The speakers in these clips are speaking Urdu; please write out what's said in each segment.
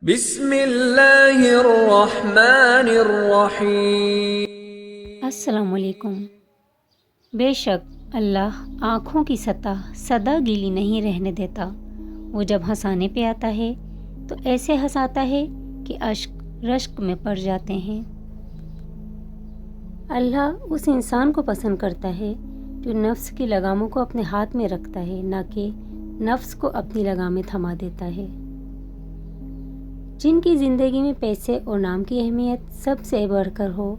بسم اللہ الرحمن الرحیم۔ السلام علیکم۔ بے شک اللہ آنکھوں کی سطح سدا گیلی نہیں رہنے دیتا۔ وہ جب ہنسانے پہ آتا ہے تو ایسے ہنساتا ہے کہ اشک رشک میں پڑ جاتے ہیں۔ اللہ اس انسان کو پسند کرتا ہے جو نفس کی لگاموں کو اپنے ہاتھ میں رکھتا ہے، نہ کہ نفس کو اپنی لگامیں تھما دیتا ہے۔ جن کی زندگی میں پیسے اور نام کی اہمیت سب سے بڑھ کر ہو،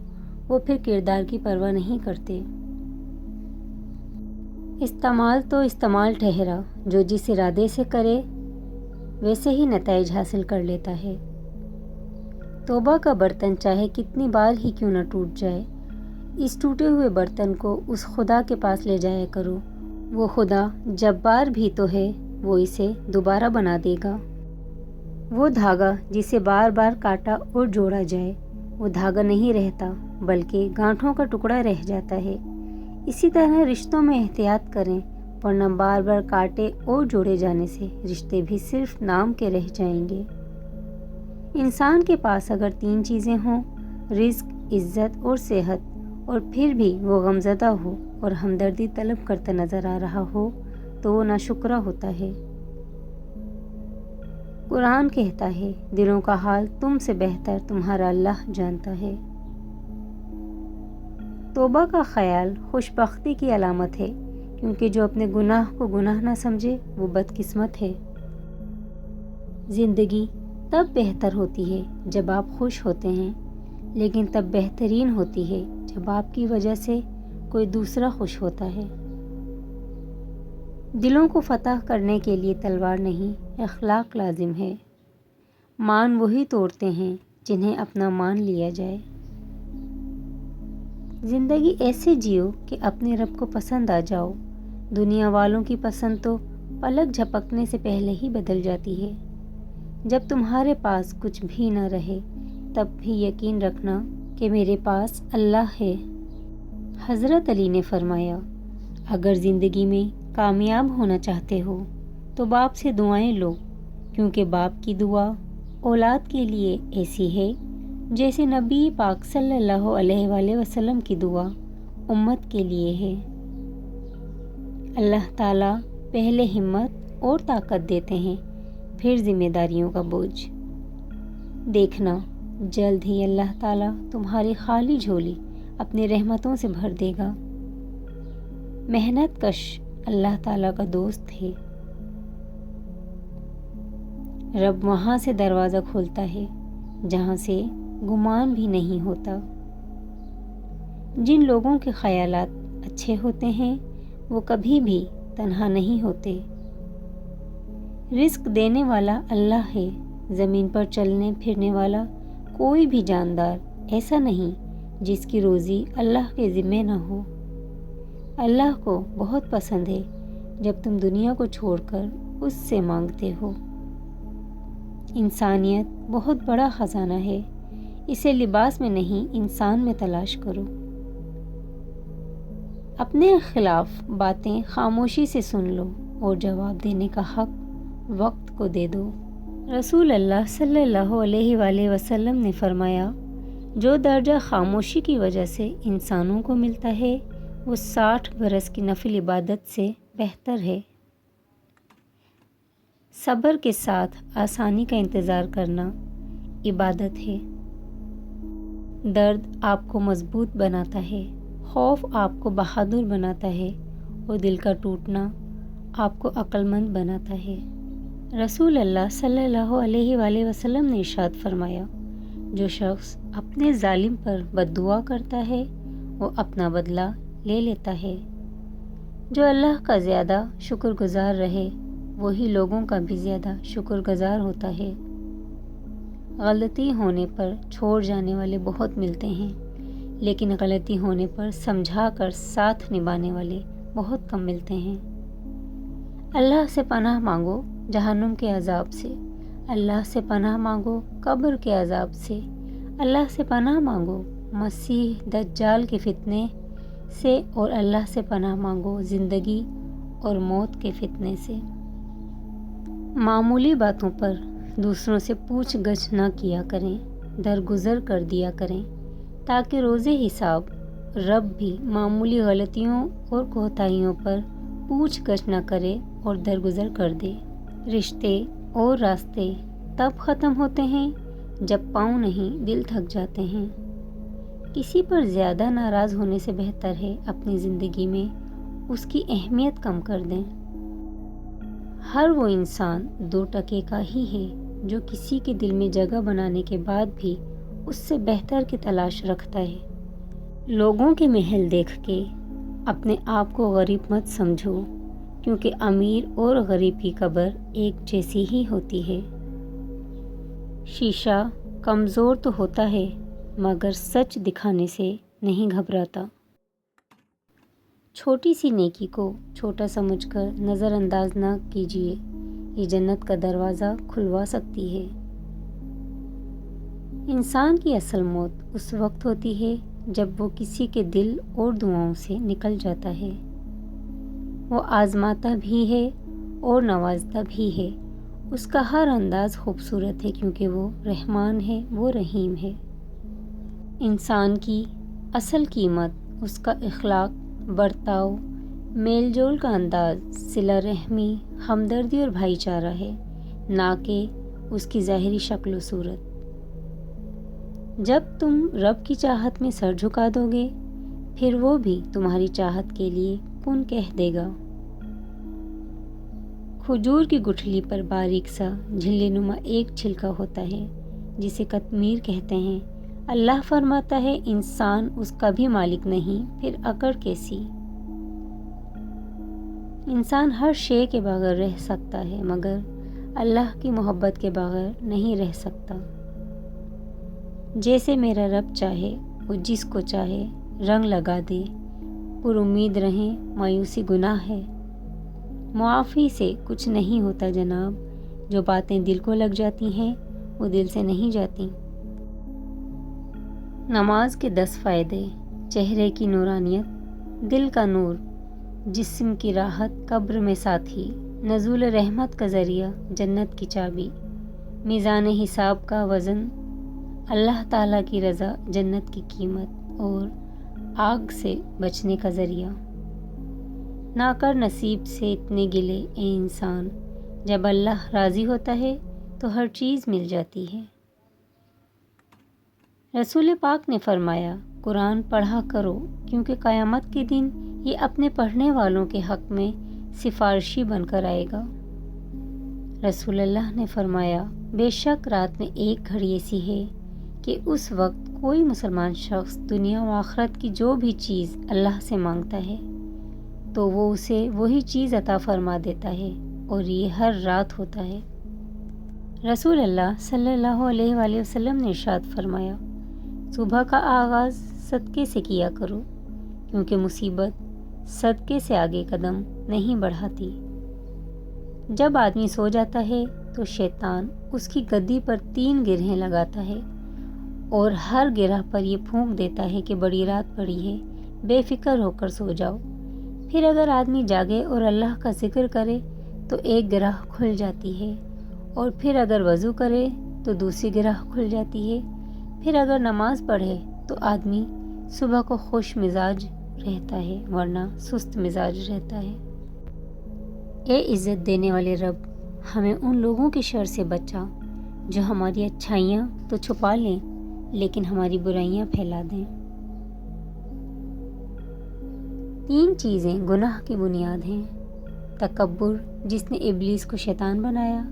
وہ پھر کردار کی پرواہ نہیں کرتے۔ استعمال تو استعمال ٹھہرا، جو جس ارادے سے کرے ویسے ہی نتائج حاصل کر لیتا ہے۔ توبہ کا برتن چاہے کتنی بار ہی کیوں نہ ٹوٹ جائے، اس ٹوٹے ہوئے برتن کو اس خدا کے پاس لے جایا کرو۔ وہ خدا جبار بھی تو ہے، وہ اسے دوبارہ بنا دے گا۔ وہ دھاگا جسے بار بار کاٹا اور جوڑا جائے، وہ دھاگا نہیں رہتا بلکہ گانٹھوں کا ٹکڑا رہ جاتا ہے۔ اسی طرح رشتوں میں احتیاط کریں، ورنہ بار بار کاٹے اور جوڑے جانے سے رشتے بھی صرف نام کے رہ جائیں گے۔ انسان کے پاس اگر 3 چیزیں ہوں، رزق، عزت اور صحت، اور پھر بھی وہ غمزدہ ہو اور ہمدردی طلب کرتا نظر آ رہا ہو، تو وہ ناشکرا ہوتا ہے۔ قرآن کہتا ہے، دلوں کا حال تم سے بہتر تمہارا اللہ جانتا ہے۔ توبہ کا خیال خوش بختی کی علامت ہے، کیونکہ جو اپنے گناہ کو گناہ نہ سمجھے وہ بدقسمت ہے۔ زندگی تب بہتر ہوتی ہے جب آپ خوش ہوتے ہیں، لیکن تب بہترین ہوتی ہے جب آپ کی وجہ سے کوئی دوسرا خوش ہوتا ہے۔ دلوں کو فتح کرنے کے لیے تلوار نہیں، اخلاق لازم ہے۔ مان وہی توڑتے ہیں جنہیں اپنا مان لیا جائے۔ زندگی ایسے جیو کہ اپنے رب کو پسند آ جاؤ۔ دنیا والوں کی پسند تو پلک جھپکنے سے پہلے ہی بدل جاتی ہے۔ جب تمہارے پاس کچھ بھی نہ رہے، تب بھی یقین رکھنا کہ میرے پاس اللہ ہے۔ حضرت علی نے فرمایا، اگر زندگی میں کامیاب ہونا چاہتے ہو تو باپ سے دعائیں لو، کیونکہ باپ کی دعا اولاد کے لیے ایسی ہے جیسے نبی پاک صلی اللہ علیہ وآلہ وسلم کی دعا امت کے لیے ہے۔ اللہ تعالیٰ پہلے ہمت اور طاقت دیتے ہیں، پھر ذمہ داریوں کا بوجھ۔ دیکھنا جلد ہی اللہ تعالیٰ تمہاری خالی جھولی اپنی رحمتوں سے بھر دے گا۔ محنت کش اللہ تعالیٰ کا دوست ہے۔ رب وہاں سے دروازہ کھولتا ہے جہاں سے گمان بھی نہیں ہوتا۔ جن لوگوں کے خیالات اچھے ہوتے ہیں وہ کبھی بھی تنہا نہیں ہوتے۔ رزق دینے والا اللہ ہے، زمین پر چلنے پھرنے والا کوئی بھی جاندار ایسا نہیں جس کی روزی اللہ کے ذمہ نہ ہو۔ اللہ کو بہت پسند ہے جب تم دنیا کو چھوڑ کر اس سے مانگتے ہو۔ انسانیت بہت بڑا خزانہ ہے، اسے لباس میں نہیں انسان میں تلاش کرو۔ اپنے خلاف باتیں خاموشی سے سن لو اور جواب دینے کا حق وقت کو دے دو۔ رسول اللہ صلی اللہ علیہ وآلہ وسلم نے فرمایا، جو درجہ خاموشی کی وجہ سے انسانوں کو ملتا ہے وہ 60 برس کی نفل عبادت سے بہتر ہے۔ صبر کے ساتھ آسانی کا انتظار کرنا عبادت ہے۔ درد آپ کو مضبوط بناتا ہے، خوف آپ کو بہادر بناتا ہے، اور دل کا ٹوٹنا آپ کو عقل مند بناتا ہے۔ رسول اللہ صلی اللہ علیہ وآلہ وسلم نے ارشاد فرمایا، جو شخص اپنے ظالم پر بد دعا کرتا ہے وہ اپنا بدلہ لے لیتا ہے۔ جو اللہ کا زیادہ شکر گزار رہے وہی لوگوں کا بھی زیادہ شکر گزار ہوتا ہے۔ غلطی ہونے پر چھوڑ جانے والے بہت ملتے ہیں، لیکن غلطی ہونے پر سمجھا کر ساتھ نبھانے والے بہت کم ملتے ہیں۔ اللہ سے پناہ مانگو جہنم کے عذاب سے، اللہ سے پناہ مانگو قبر کے عذاب سے، اللہ سے پناہ مانگو مسیح دجال کے فتنے سے، اور اللہ سے پناہ مانگو زندگی اور موت کے فتنے سے۔ معمولی باتوں پر دوسروں سے پوچھ گچھ نہ کیا کریں، درگزر کر دیا کریں تاکہ روز حساب رب بھی معمولی غلطیوں اور کوتاہیوں پر پوچھ گچھ نہ کرے اور درگزر کر دے۔ رشتے اور راستے تب ختم ہوتے ہیں جب پاؤں نہیں دل تھک جاتے ہیں۔ کسی پر زیادہ ناراض ہونے سے بہتر ہے اپنی زندگی میں اس کی اہمیت کم کر دیں۔ ہر وہ انسان 2 ٹکے کا ہی ہے جو کسی کے دل میں جگہ بنانے کے بعد بھی اس سے بہتر کی تلاش رکھتا ہے۔ لوگوں کے محل دیکھ کے اپنے آپ کو غریب مت سمجھو، کیونکہ امیر اور غریب کی قبر ایک جیسی ہی ہوتی ہے۔ شیشہ کمزور تو ہوتا ہے مگر سچ دکھانے سے نہیں گھبراتا۔ چھوٹی سی نیکی کو چھوٹا سمجھ کر نظر انداز نہ کیجیے، یہ جنت کا دروازہ کھلوا سکتی ہے۔ انسان کی اصل موت اس وقت ہوتی ہے جب وہ کسی کے دل اور دعاؤں سے نکل جاتا ہے۔ وہ آزماتا بھی ہے اور نوازتا بھی ہے۔ اس کا ہر انداز خوبصورت ہے کیونکہ وہ رحمان ہے، وہ رحیم ہے۔ انسان کی اصل قیمت اس کا اخلاق، برتاؤ، میل جول کا انداز، صلہ رحمی، ہمدردی اور بھائی چارہ ہے، نہ کہ اس کی ظاہری شکل و صورت۔ جب تم رب کی چاہت میں سر جھکا دو گے، پھر وہ بھی تمہاری چاہت کے لیے کن کہہ دے گا۔ کھجور کی گٹھلی پر باریک سا جھلی نما ایک چھلکا ہوتا ہے جسے قطمیر کہتے ہیں۔ اللہ فرماتا ہے انسان اس کا بھی مالک نہیں، پھر اکڑ کیسی؟ انسان ہر شے کے بغیر رہ سکتا ہے مگر اللہ کی محبت کے بغیر نہیں رہ سکتا۔ جیسے میرا رب چاہے وہ جس کو چاہے رنگ لگا دے، پر امید رہیں مایوسی گناہ ہے۔ معافی سے کچھ نہیں ہوتا جناب، جو باتیں دل کو لگ جاتی ہیں وہ دل سے نہیں جاتی۔ نماز کے 10 فائدے: چہرے کی نورانیت، دل کا نور، جسم کی راحت قبر میں ساتھی، نزول رحمت کا ذریعہ، جنت کی چابی، میزان حساب کا وزن، اللہ تعالیٰ کی رضا، جنت کی قیمت اور آگ سے بچنے کا ذریعہ۔ نہ کر نصیب سے اتنے گلے اے انسان، جب اللہ راضی ہوتا ہے تو ہر چیز مل جاتی ہے۔ رسول پاک نے فرمایا قرآن پڑھا کرو کیونکہ قیامت کے دن یہ اپنے پڑھنے والوں کے حق میں سفارشی بن کر آئے گا۔ رسول اللہ نے فرمایا بے شک رات میں ایک گھڑی ایسی ہے کہ اس وقت کوئی مسلمان شخص دنیا و آخرت کی جو بھی چیز اللہ سے مانگتا ہے تو وہ اسے وہی چیز عطا فرما دیتا ہے، اور یہ ہر رات ہوتا ہے۔ رسول اللہ صلی اللہ علیہ وآلہ وسلم نے ارشاد فرمایا صبح کا آغاز صدقے سے کیا کرو کیونکہ مصیبت صدقے سے آگے قدم نہیں بڑھاتی۔ جب آدمی سو جاتا ہے تو شیطان اس کی گدی پر 3 گرہیں لگاتا ہے اور ہر گرہ پر یہ پھونک دیتا ہے کہ بڑی رات پڑی ہے، بے فکر ہو کر سو جاؤ۔ پھر اگر آدمی جاگے اور اللہ کا ذکر کرے تو ایک گرہ کھل جاتی ہے، اور پھر اگر وضو کرے تو دوسری گرہ کھل جاتی ہے۔ پھر اگر نماز پڑھے تو آدمی صبح کو خوش مزاج رہتا ہے ورنہ سست مزاج رہتا ہے۔ اے عزت دینے والے رب، ہمیں ان لوگوں کی شر سے بچا جو ہماری اچھائیاں تو چھپا لیں لیکن ہماری برائیاں پھیلا دیں۔ 3 چیزیں گناہ کی بنیاد ہیں: تکبر جس نے ابلیس کو شیطان بنایا،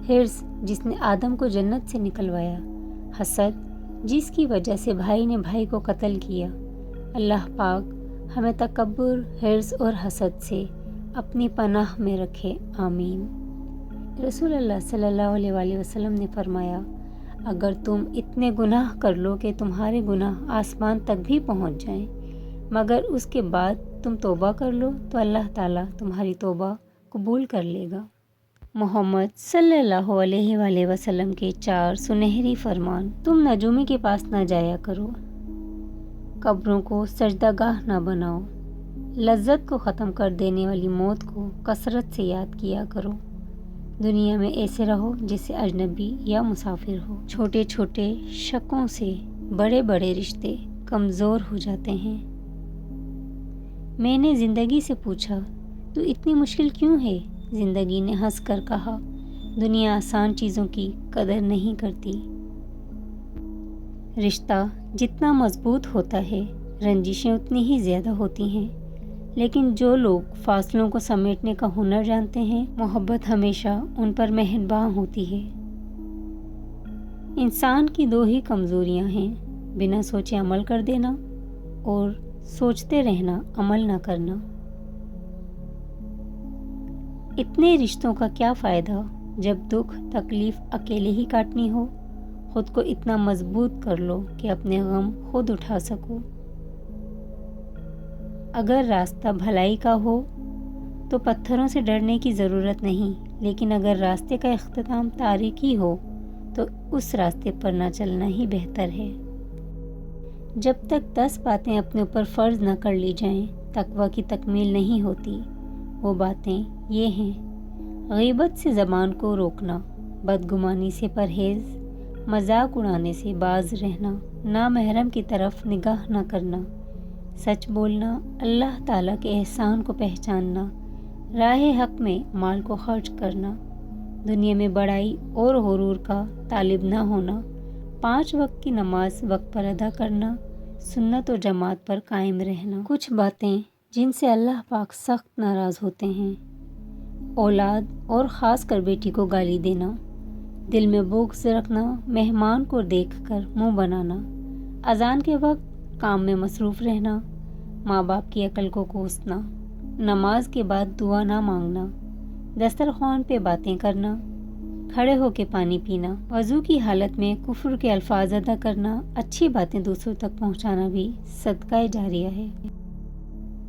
حرص جس نے آدم کو جنت سے نکلوایا، حسد جس کی وجہ سے بھائی نے بھائی کو قتل کیا۔ اللہ پاک ہمیں تکبر، حرص اور حسد سے اپنی پناہ میں رکھے، آمین۔ رسول اللہ صلی اللہ علیہ وآلہ وسلم نے فرمایا اگر تم اتنے گناہ کر لو کہ تمہارے گناہ آسمان تک بھی پہنچ جائیں مگر اس کے بعد تم توبہ کر لو تو اللہ تعالیٰ تمہاری توبہ قبول کر لے گا۔ محمد صلی اللہ علیہ وآلہ وسلم کے 4 سنہری فرمان: تم نجومی کے پاس نہ جایا کرو، قبروں کو سجدہ گاہ نہ بناؤ، لذت کو ختم کر دینے والی موت کو کثرت سے یاد کیا کرو، دنیا میں ایسے رہو جیسے اجنبی یا مسافر ہو۔ چھوٹے چھوٹے شکوں سے بڑے بڑے رشتے کمزور ہو جاتے ہیں۔ میں نے زندگی سے پوچھا، تو اتنی مشکل کیوں ہے؟ زندگی نے ہنس کر کہا، دنیا آسان چیزوں کی قدر نہیں کرتی۔ رشتہ جتنا مضبوط ہوتا ہے، رنجشیں اتنی ہی زیادہ ہوتی ہیں، لیکن جو لوگ فاصلوں کو سمیٹنے کا ہنر جانتے ہیں، محبت ہمیشہ ان پر مہربان ہوتی ہے۔ انسان کی دو ہی کمزوریاں ہیں، بنا سوچے عمل کر دینا اور سوچتے رہنا عمل نہ کرنا۔ اتنے رشتوں کا کیا فائدہ جب دکھ تکلیف اکیلے ہی کاٹنی ہو؟ خود کو اتنا مضبوط کر لو کہ اپنے غم خود اٹھا سکو۔ اگر راستہ بھلائی کا ہو تو پتھروں سے ڈرنے کی ضرورت نہیں، لیکن اگر راستے کا اختتام تاریکی ہو تو اس راستے پر نہ چلنا ہی بہتر ہے۔ جب تک 10 باتیں اپنے اوپر فرض نہ کر لی جائیں، تقویٰ کی تکمیل نہیں ہوتی۔ وہ باتیں یہ ہیں: غیبت سے زبان کو روکنا، بدگمانی سے پرہیز، مذاق اڑانے سے باز رہنا، نامحرم کی طرف نگاہ نہ کرنا، سچ بولنا، اللہ تعالیٰ کے احسان کو پہچاننا، راہ حق میں مال کو خرچ کرنا، دنیا میں بڑائی اور غرور کا طالب نہ ہونا، 5 وقت کی نماز وقت پر ادا کرنا، سنت و جماعت پر قائم رہنا۔ کچھ باتیں جن سے اللہ پاک سخت ناراض ہوتے ہیں: اولاد اور خاص کر بیٹی کو گالی دینا، دل میں بغض رکھنا، مہمان کو دیکھ کر منہ بنانا، اذان کے وقت کام میں مصروف رہنا، ماں باپ کی عقل کو کوسنا، نماز کے بعد دعا نہ مانگنا، دسترخوان پہ باتیں کرنا، کھڑے ہو کے پانی پینا، وضو کی حالت میں کفر کے الفاظ ادا کرنا، اچھی باتیں دوسروں تک پہنچانا بھی صدقہ جاریہ ہے۔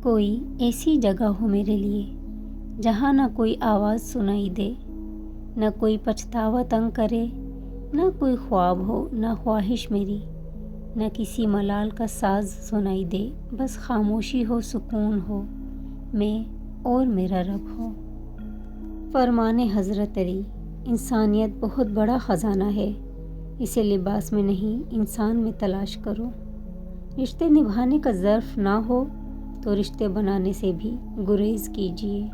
کوئی ایسی جگہ ہو میرے لیے جہاں نہ کوئی آواز سنائی دے، نہ کوئی پچھتاوا تنگ کرے، نہ کوئی خواب ہو، نہ خواہش میری، نہ کسی ملال کا ساز سنائی دے، بس خاموشی ہو، سکون ہو، میں اور میرا رب ہو۔ فرمان حضرت علی: انسانیت بہت بڑا خزانہ ہے، اسے لباس میں نہیں انسان میں تلاش کرو۔ رشتے نبھانے کا ظرف نہ ہو تو رشتے بنانے سے بھی گریز کیجیے۔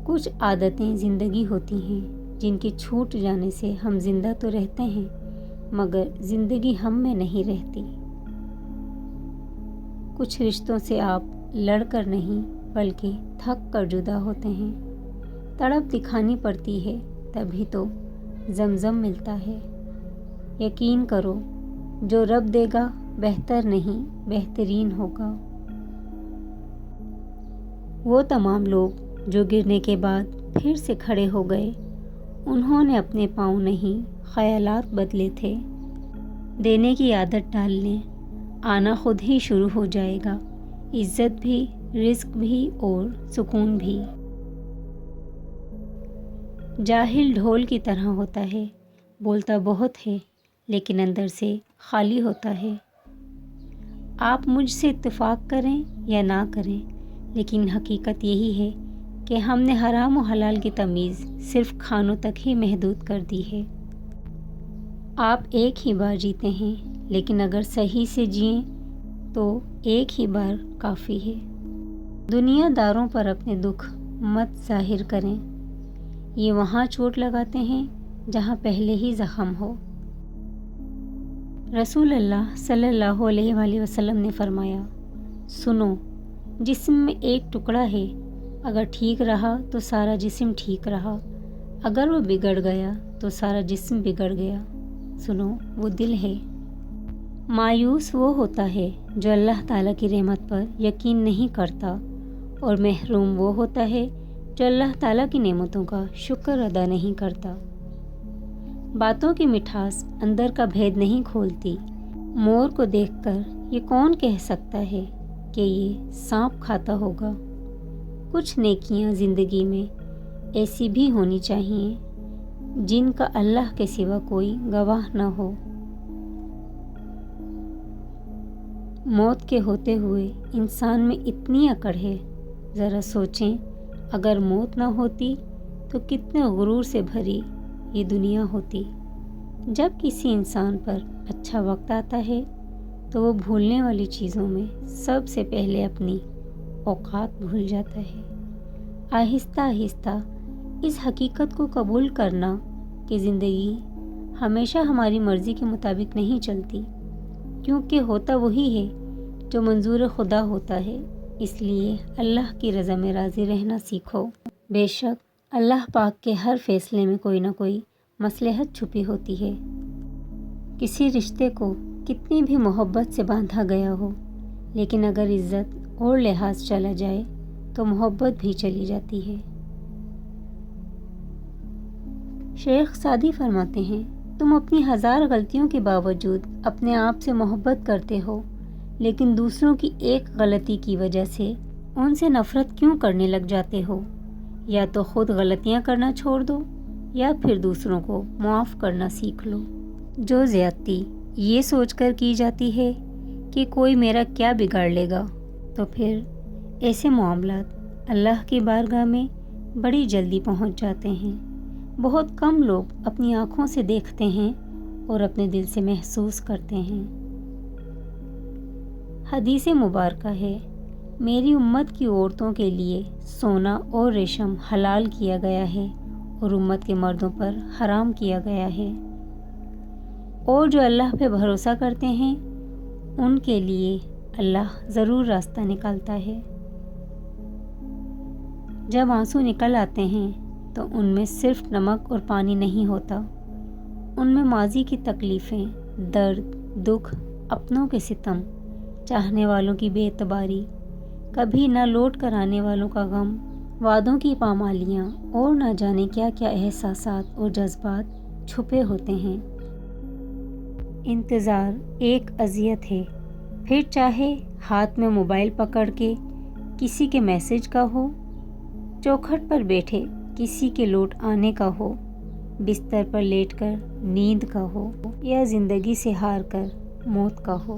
کچھ عادتیں زندگی ہوتی ہیں جن کے چھوٹ جانے سے ہم زندہ تو رہتے ہیں مگر زندگی ہم میں نہیں رہتی۔ کچھ رشتوں سے آپ لڑ کر نہیں بلکہ تھک کر جدا ہوتے ہیں۔ تڑپ دکھانی پڑتی ہے تبھی تو زمزم ملتا ہے۔ یقین کرو جو رب دے گا بہتر نہیں بہترین ہوگا۔ وہ تمام لوگ جو گرنے کے بعد پھر سے کھڑے ہو گئے، انہوں نے اپنے پاؤں نہیں خیالات بدلے تھے۔ دینے کی عادت ڈال لیں، آنا خود ہی شروع ہو جائے گا، عزت بھی، رزق بھی اور سکون بھی۔ جاہل ڈھول کی طرح ہوتا ہے، بولتا بہت ہے لیکن اندر سے خالی ہوتا ہے۔ آپ مجھ سے اتفاق کریں یا نہ کریں، لیکن حقیقت یہی ہے کہ ہم نے حرام و حلال کی تمیز صرف کھانوں تک ہی محدود کر دی ہے۔ آپ ایک ہی بار جیتے ہیں، لیکن اگر صحیح سے جئیں تو ایک ہی بار کافی ہے۔ دنیا داروں پر اپنے دکھ مت ظاہر کریں، یہ وہاں چوٹ لگاتے ہیں جہاں پہلے ہی زخم ہو۔ رسول اللہ صلی اللہ علیہ وآلہ وسلم نے فرمایا، سنو، جسم میں ایک ٹکڑا ہے، اگر ٹھیک رہا تو سارا جسم ٹھیک رہا، اگر وہ بگڑ گیا تو سارا جسم بگڑ گیا۔ سنو، وہ دل ہے۔ مایوس وہ ہوتا ہے جو اللہ تعالیٰ کی رحمت پر یقین نہیں کرتا، اور محروم وہ ہوتا ہے جو اللہ تعالیٰ کی نعمتوں کا شکر ادا نہیں کرتا۔ باتوں کی مٹھاس اندر کا بھید نہیں کھولتی۔ مور کو دیکھ کر یہ کون کہہ سکتا ہے کہ یہ سانپ کھاتا ہوگا؟ کچھ نیکیاں زندگی میں ایسی بھی ہونی چاہیے جن کا اللہ کے سوا کوئی گواہ نہ ہو۔ موت کے ہوتے ہوئے انسان میں اتنی اکڑ ہے، ذرا سوچیں اگر موت نہ ہوتی تو کتنے غرور سے بھری یہ دنیا ہوتی۔ جب کسی انسان پر اچھا وقت آتا ہے تو وہ بھولنے والی چیزوں میں سب سے پہلے اپنی اوقات بھول جاتا ہے۔ آہستہ آہستہ اس حقیقت کو قبول کرنا کہ زندگی ہمیشہ ہماری مرضی کے مطابق نہیں چلتی، کیونکہ ہوتا وہی ہے جو منظور خدا ہوتا ہے۔ اس لیے اللہ کی رضا میں راضی رہنا سیکھو۔ بے شک اللہ پاک کے ہر فیصلے میں کوئی نہ کوئی مصلحت چھپی ہوتی ہے۔ کسی رشتے کو کتنی بھی محبت سے باندھا گیا ہو، لیکن اگر عزت اور لحاظ چلا جائے تو محبت بھی چلی جاتی ہے۔ شیخ سعدی فرماتے ہیں، تم اپنی 1000 غلطیوں کے باوجود اپنے آپ سے محبت کرتے ہو، لیکن دوسروں کی ایک غلطی کی وجہ سے ان سے نفرت کیوں کرنے لگ جاتے ہو؟ یا تو خود غلطیاں کرنا چھوڑ دو یا پھر دوسروں کو معاف کرنا سیکھ لو۔ جو زیادتی یہ سوچ کر کی جاتی ہے کہ کوئی میرا کیا بگاڑ لے گا، تو پھر ایسے معاملات اللہ کی بارگاہ میں بڑی جلدی پہنچ جاتے ہیں۔ بہت کم لوگ اپنی آنکھوں سے دیکھتے ہیں اور اپنے دل سے محسوس کرتے ہیں۔ حدیث مبارکہ ہے، میری امت کی عورتوں کے لیے سونا اور ریشم حلال کیا گیا ہے اور امت کے مردوں پر حرام کیا گیا ہے، اور جو اللہ پہ بھروسہ کرتے ہیں ان کے لیے اللہ ضرور راستہ نکالتا ہے۔ جب آنسو نکل آتے ہیں تو ان میں صرف نمک اور پانی نہیں ہوتا، ان میں ماضی کی تکلیفیں، درد، دکھ، اپنوں کے ستم، چاہنے والوں کی بے اعتباری، کبھی نہ لوٹ کر آنے والوں کا غم، وعدوں کی پامالیاں اور نہ جانے کیا کیا احساسات اور جذبات چھپے ہوتے ہیں۔ انتظار ایک اذیت ہے، پھر چاہے ہاتھ میں موبائل پکڑ کے کسی کے میسج کا ہو، چوکھٹ پر بیٹھے کسی کے لوٹ آنے کا ہو، بستر پر لیٹ کر نیند کا ہو، یا زندگی سے ہار کر موت کا ہو۔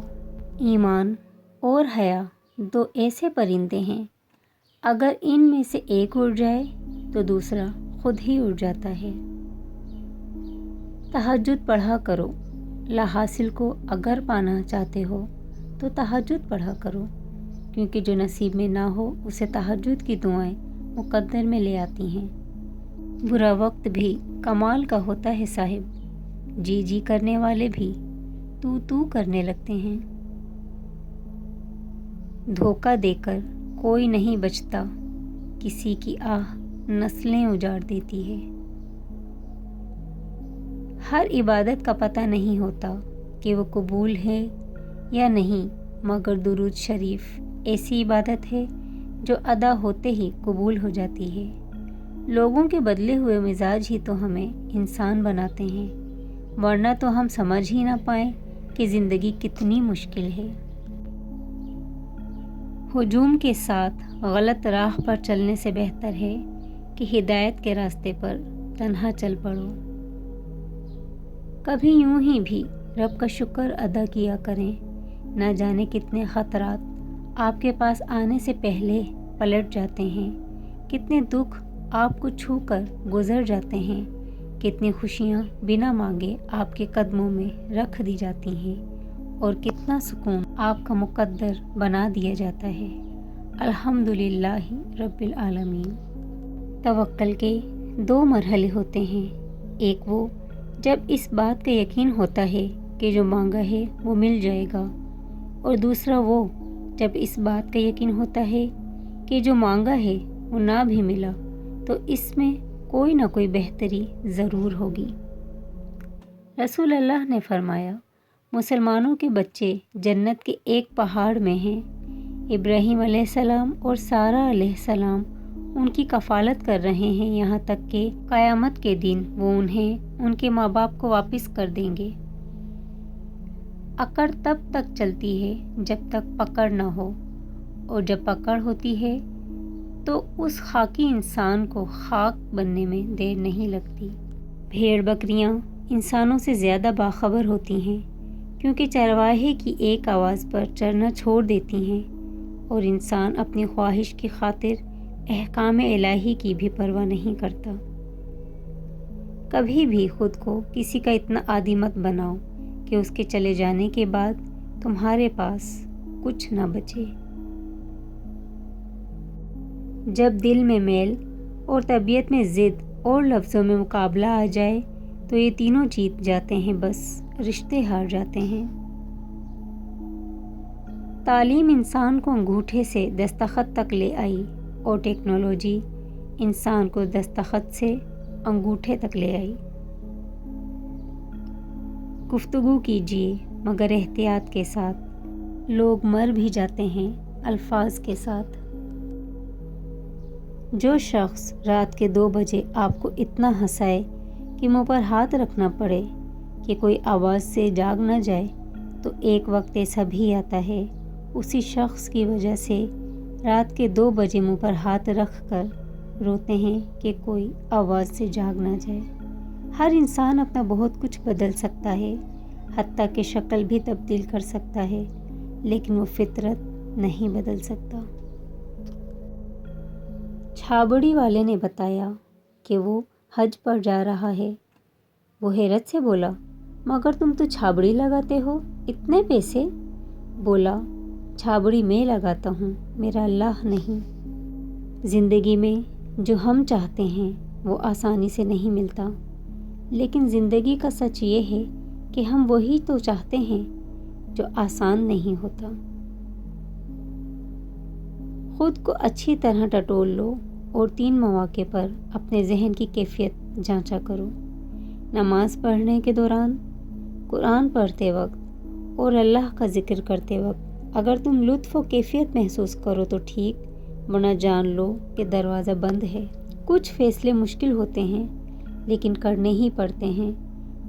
ایمان اور حیا 2 ایسے پرندے ہیں، اگر ان میں سے ایک اڑ جائے تو دوسرا خود ہی اڑ جاتا ہے۔ تہجد پڑھا کرو، لا حاصل کو اگر پانا چاہتے ہو تو تہجد پڑھا کرو، کیونکہ جو نصیب میں نہ ہو اسے تہجد کی دعائیں مقدر میں لے آتی ہیں۔ برا وقت بھی کمال کا ہوتا ہے صاحب، جی جی کرنے والے بھی تو کرنے لگتے ہیں۔ دھوکہ دے کر کوئی نہیں بچتا، کسی کی آہ نسلیں اجاڑ دیتی ہے۔ ہر عبادت کا پتہ نہیں ہوتا کہ وہ قبول ہے یا نہیں، مگر درود شریف ایسی عبادت ہے جو ادا ہوتے ہی قبول ہو جاتی ہے۔ لوگوں کے بدلے ہوئے مزاج ہی تو ہمیں انسان بناتے ہیں، ورنہ تو ہم سمجھ ہی نہ پائیں کہ زندگی کتنی مشکل ہے۔ ہجوم کے ساتھ غلط راہ پر چلنے سے بہتر ہے کہ ہدایت کے راستے پر تنہا چل پڑو۔ کبھی یوں ہی بھی رب کا شکر ادا کیا کریں، نہ جانے کتنے خطرات آپ کے پاس آنے سے پہلے پلٹ جاتے ہیں، کتنے دکھ آپ کو چھو کر گزر جاتے ہیں، کتنی خوشیاں بنا مانگے آپ کے قدموں میں رکھ دی جاتی ہیں، اور کتنا سکون آپ کا مقدر بنا دیا جاتا ہے۔ الحمدللہ رب العالمین۔ توکل کے 2 مرحلے ہوتے ہیں، ایک وہ جب اس بات کا یقین ہوتا ہے کہ جو مانگا ہے وہ مل جائے گا، اور دوسرا وہ جب اس بات کا یقین ہوتا ہے کہ جو مانگا ہے وہ نہ بھی ملا تو اس میں کوئی نہ کوئی بہتری ضرور ہوگی۔ رسول اللہ نے فرمایا، مسلمانوں کے بچے جنت کے ایک پہاڑ میں ہیں، ابراہیم علیہ السلام اور سارہ علیہ السلام ان کی کفالت کر رہے ہیں، یہاں تک کہ قیامت کے دن وہ انہیں ان کے ماں باپ کو واپس کر دیں گے۔ اکڑ تب تک چلتی ہے جب تک پکڑ نہ ہو، اور جب پکڑ ہوتی ہے تو اس خاکی انسان کو خاک بننے میں دیر نہیں لگتی۔ بھیڑ بکریاں انسانوں سے زیادہ باخبر ہوتی ہیں، کیونکہ چرواہے کی ایک آواز پر چرنا چھوڑ دیتی ہیں، اور انسان اپنی خواہش کی خاطر احکام الہی کی بھی پرواہ نہیں کرتا۔ کبھی بھی خود کو کسی کا اتنا عادی مت بناؤ کہ اس کے چلے جانے کے بعد تمہارے پاس کچھ نہ بچے۔ جب دل میں میل اور طبیعت میں ضد اور لفظوں میں مقابلہ آ جائے تو یہ تینوں جیت جاتے ہیں، بس رشتے ہار جاتے ہیں۔ تعلیم انسان کو انگوٹھے سے دستخط تک لے آئی اور ٹیکنالوجی انسان کو دستخط سے انگوٹھے تک لے آئی۔ گفتگو کیجیے مگر احتیاط کے ساتھ، لوگ مر بھی جاتے ہیں الفاظ کے ساتھ۔ جو شخص رات کے 2 بجے آپ کو اتنا ہنسائے کہ منہ پر ہاتھ رکھنا پڑے کہ کوئی آواز سے جاگ نہ جائے، تو ایک وقت ایسا بھی آتا ہے اسی شخص کی وجہ سے رات کے 2 بجے منہ پر ہاتھ رکھ کر روتے ہیں کہ کوئی آواز سے جاگ نہ جائے۔ ہر انسان اپنا بہت کچھ بدل سکتا ہے، حتیٰ کہ شکل بھی تبدیل کر سکتا ہے، لیکن وہ فطرت نہیں بدل سکتا۔ چھابڑی والے نے بتایا کہ وہ حج پر جا رہا ہے۔ وہ حیرت سے بولا، مگر تم تو چھابڑی لگاتے ہو، اتنے پیسے؟ بولا، چھابڑی میں لگاتا ہوں، میرا اللہ نہیں۔ زندگی میں جو ہم چاہتے ہیں وہ آسانی سے نہیں ملتا، لیکن زندگی کا سچ یہ ہے کہ ہم وہی تو چاہتے ہیں جو آسان نہیں ہوتا۔ خود کو اچھی طرح ٹٹول لو اور 3 مواقع پر اپنے ذہن کی کیفیت جانچا کرو: نماز پڑھنے کے دوران، قرآن پڑھتے وقت اور اللہ کا ذکر کرتے وقت۔ اگر تم لطف و کیفیت محسوس کرو تو ٹھیک، ورنہ جان لو کہ دروازہ بند ہے۔ کچھ فیصلے مشکل ہوتے ہیں لیکن کرنے ہی پڑتے ہیں۔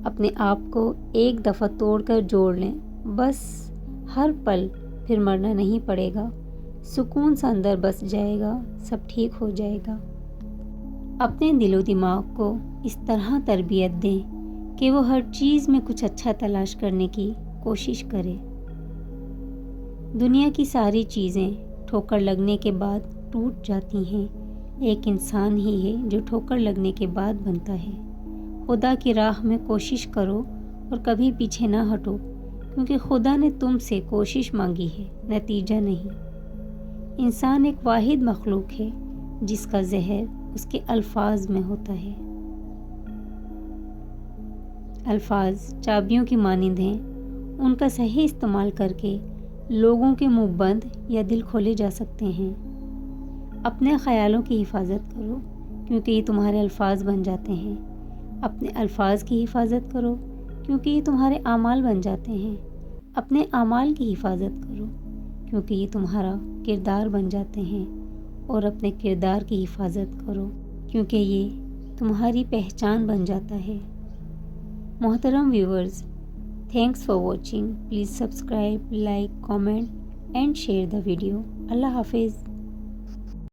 اپنے آپ کو ایک دفعہ توڑ کر جوڑ لیں، بس ہر پل پھر مرنا نہیں پڑے گا، سکون سا اندر بس جائے گا، سب ٹھیک ہو جائے گا۔ اپنے دل و دماغ کو اس طرح تربیت دیں کہ وہ ہر چیز میں کچھ اچھا تلاش کرنے کی کوشش کرے۔ دنیا کی ساری چیزیں ٹھوکر لگنے کے بعد ٹوٹ جاتی ہیں، ایک انسان ہی ہے جو ٹھوکر لگنے کے بعد بنتا ہے۔ خدا کی راہ میں کوشش کرو اور کبھی پیچھے نہ ہٹو، کیونکہ خدا نے تم سے کوشش مانگی ہے، نتیجہ نہیں۔ انسان ایک واحد مخلوق ہے جس کا زہر اس کے الفاظ میں ہوتا ہے۔ الفاظ چابیوں کی مانند ہیں، ان کا صحیح استعمال کر کے لوگوں کے منہ بند یا دل کھولے جا سکتے ہیں۔ اپنے خیالوں کی حفاظت کرو کیونکہ یہ تمہارے الفاظ بن جاتے ہیں۔ اپنے الفاظ کی حفاظت کرو کیونکہ یہ تمہارے اعمال بن جاتے ہیں۔ اپنے اعمال کی حفاظت کرو کیونکہ یہ تمہارا کردار بن جاتے ہیں، اور اپنے کردار کی حفاظت کرو کیونکہ یہ تمہاری پہچان بن جاتا ہے۔ محترم viewers, thanks for watching. Please subscribe, like, comment and share the video. اللہ حافظ.